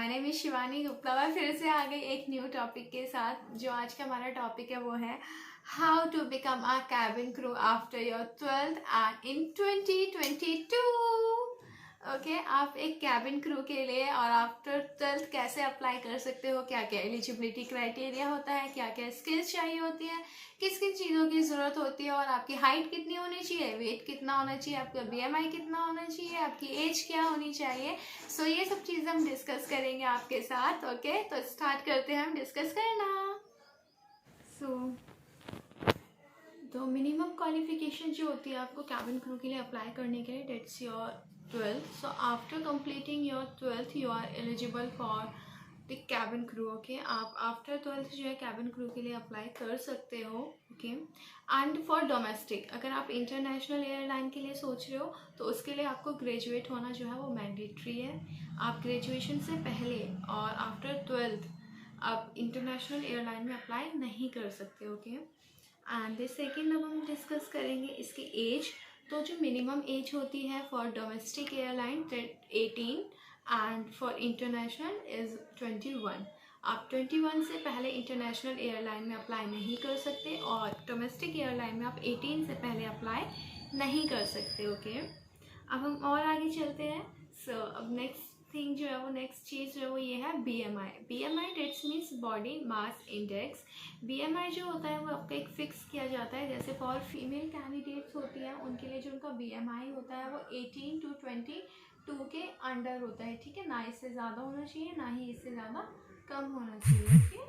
My name is Shivani Gupta. मैं फिर से आ गई एक न्यू टॉपिक के साथ। जो आज का हमारा टॉपिक है वो है how to become a cabin crew after your 12th and in 2022। Okay, आप एक कैबिन क्रू के लिए और आफ्टर 12th कैसे अप्लाई कर सकते हो, क्या क्या एलिजिबिलिटी क्राइटेरिया होता है, क्या क्या स्किल्स चाहिए होती है, किस किन चीज़ों की ज़रूरत होती है, और आपकी हाइट कितनी होनी चाहिए, वेट कितना होना चाहिए, आपका बीएमआई कितना होना चाहिए, आपकी एज क्या होनी चाहिए। सो ये सब चीज़ें हम डिस्कस करेंगे आपके साथ। ओके, तो स्टार्ट करते हैं हम डिस्कस करना। तो मिनिमम क्वालिफिकेशन जो होती है आपको कैबिन क्रू के लिए अप्लाई करने के लिए, that's your 12th। So after completing your 12th you are eligible for the cabin crew. Okay, आप आफ्टर 12th जो है कैबिन क्रू के लिए अप्लाई कर सकते हो। ओके, एंड फॉर डोमेस्टिक, अगर आप इंटरनेशनल एयरलाइन के लिए सोच रहे हो तो उसके लिए आपको ग्रेजुएट होना जो है वो मैंडेटरी है। आप ग्रेजुएशन से पहले और आफ्टर 12th आप इंटरनेशनल एयरलाइन में अप्लाई नहीं कर सकते। ओके, एंड सेकेंड अब हम डिस्कस करेंगे इसकी एज। तो जो मिनिमम एज होती है for domestic airline 18 and for international is 21। आप 21 से पहले इंटरनेशनल एयरलाइन में अप्लाई नहीं कर सकते और डोमेस्टिक एयरलाइन में आप 18 से पहले अप्लाई नहीं कर सकते। ओके, अब हम और आगे चलते हैं। सो अब नेक्स्ट थिंग जो है वो, नेक्स्ट चीज़ जो है वो ये है BMI. BMI that's means body mass index. BMI जो होता है वो आपका एक फिक्स किया जाता है। जैसे फॉर फीमेल कैंडिडेट्स होती है उनके लिए जो उनका बीएमआई होता है वो 18 to 22 के अंडर होता है। ठीक है, ना इससे ज़्यादा होना चाहिए ना ही इससे ज़्यादा कम होना चाहिए। ओके,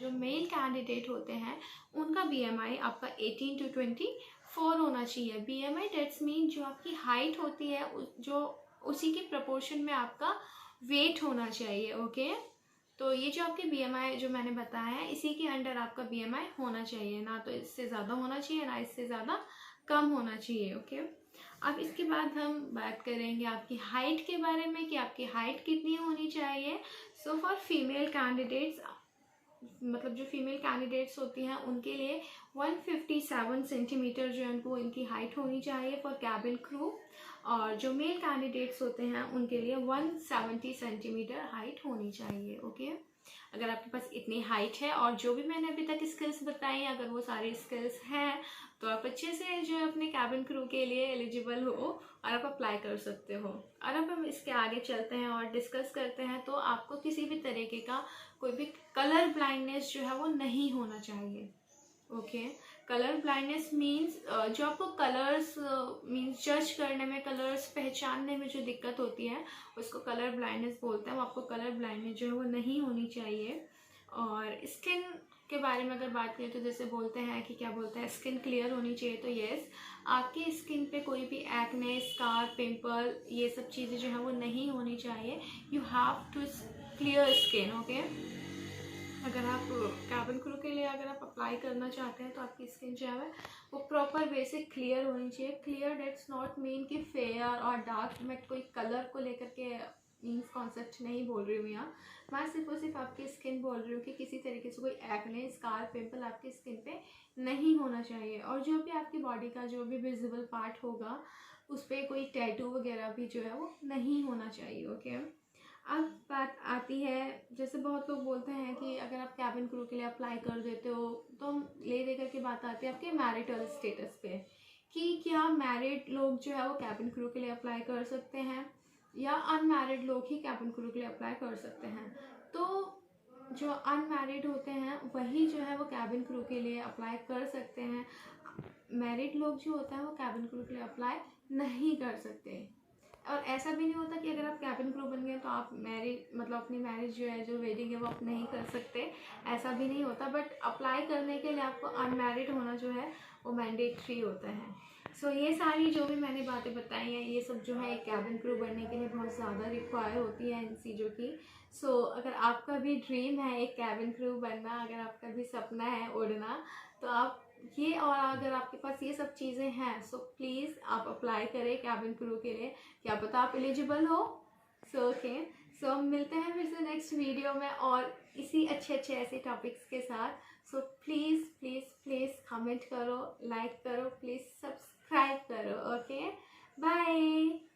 जो मेल कैंडिडेट होते हैं उनका बीएमआई आपका 18 to 24 होना चाहिए। बीएमआई डेट्स मीन जो आपकी हाइट होती है जो उसी के प्रपोर्शन में आपका वेट होना चाहिए। ओके, तो ये जो आपके बीएमआई जो मैंने बताया है इसी के अंडर आपका बीएमआई होना चाहिए, ना तो इससे ज़्यादा होना चाहिए ना इससे ज़्यादा कम होना चाहिए। ओके, अब इसके बाद हम बात करेंगे आपकी हाइट के बारे में कि आपकी हाइट कितनी होनी चाहिए। सो फॉर फीमेल कैंडिडेट्स, मतलब जो फीमेल कैंडिडेट्स होती हैं उनके लिए 157 सेंटीमीटर जो है उनको इनकी हाइट होनी चाहिए फॉर कैबिन क्रू, और जो मेल कैंडिडेट्स होते हैं उनके लिए 170 सेंटीमीटर हाइट होनी चाहिए। ओके, अगर आपके पास इतनी हाइट है और जो भी मैंने अभी तक स्किल्स बताई अगर वो सारे स्किल्स हैं तो आप अच्छे से जो है अपने कैबिन क्रू के लिए एलिजिबल हो और आप अप्लाई कर सकते हो। और अब हम इसके आगे चलते हैं और डिस्कस करते हैं। तो आपको किसी भी तरीके का कोई भी कलर ब्लाइंडनेस जो है वो नहीं होना चाहिए। ओके, कलर ब्लाइंडनेस मीन्स जो आपको कलर्स मीन्स जज करने में, कलर्स पहचानने में जो दिक्कत होती है उसको कलर ब्लाइंडनेस बोलते हैं। आपको कलर ब्लाइंडनेस जो है वो नहीं होनी चाहिए। और स्किन के बारे में अगर बात करें तो जैसे बोलते हैं कि क्या बोलते हैं, स्किन क्लियर होनी चाहिए। तो येस, आपकी स्किन पे कोई भी एक्ने, स्कार, पिंपल, ये सब चीज़ें जो है वो नहीं होनी चाहिए। You have to clear skin. Okay, अगर आप कैबिन क्रू के लिए अगर आप अप्लाई करना चाहते हैं तो आपकी स्किन जो है वो प्रॉपर वे से क्लियर होनी चाहिए। क्लियर डेट्स नॉट मीन कि फेयर और डार्क। मैं कोई कलर को लेकर के मीन्स कॉन्सेप्ट नहीं बोल रही हूँ यहाँ, मैं सिर्फ और सिर्फ आपकी स्किन बोल रही हूँ कि किसी तरीके से कोई एक्ने, स्कार, पिंपल आपकी स्किन पे नहीं होना चाहिए। और जो भी आपकी बॉडी का जो भी विजिबल पार्ट होगा उस पर कोई टैटू वगैरह भी जो है वो नहीं होना चाहिए। ओके, अब बात आती है, जैसे बहुत लोग बोलते हैं कि अगर आप कैबिन क्रू के लिए अप्लाई कर देते हो तो ले दे करके बात आती है आपके मैरिटल स्टेटस पे कि क्या मैरिड लोग जो है वो कैबिन क्रू के लिए अप्लाई कर सकते हैं या अनमैरिड लोग ही कैबिन क्रू के लिए अप्लाई कर सकते हैं। तो जो अनमैरिड होते हैं वही जो है वो कैबिन क्रू के लिए अप्लाई कर सकते हैं। मैरिड लोग जो होता है वो कैबिन क्रू के लिए अप्लाई नहीं कर सकते। और ऐसा भी नहीं होता कि अगर आप कैबिन क्रू बन गए तो आप मैरिज, मतलब अपनी मैरिज जो है, जो वेडिंग है वो आप नहीं कर सकते, ऐसा भी नहीं होता। बट अप्लाई करने के लिए आपको अनमैरिड होना जो है वो मैंडेटरी होता है। सो ये सारी जो भी मैंने बातें बताई हैं ये सब जो है एक कैबिन क्रू बनने के लिए बहुत ज़्यादा रिक्वायर होती है इन चीज़ों की। सो अगर आपका भी ड्रीम है एक कैबिन क्रू बनना, अगर आपका भी सपना है उड़ना, तो आप ये, और अगर आपके पास ये सब चीज़ें हैं सो प्लीज़ आप अप्लाई करें कैबिन क्रू के लिए। क्या पता आप एलिजिबल हो। सो ओके, सो हम मिलते हैं फिर से नेक्स्ट वीडियो में और इसी अच्छे अच्छे ऐसे टॉपिक्स के साथ। So please please please comment करो, लाइक करो, प्लीज़ सब्सक्राइब करो। Okay, bye.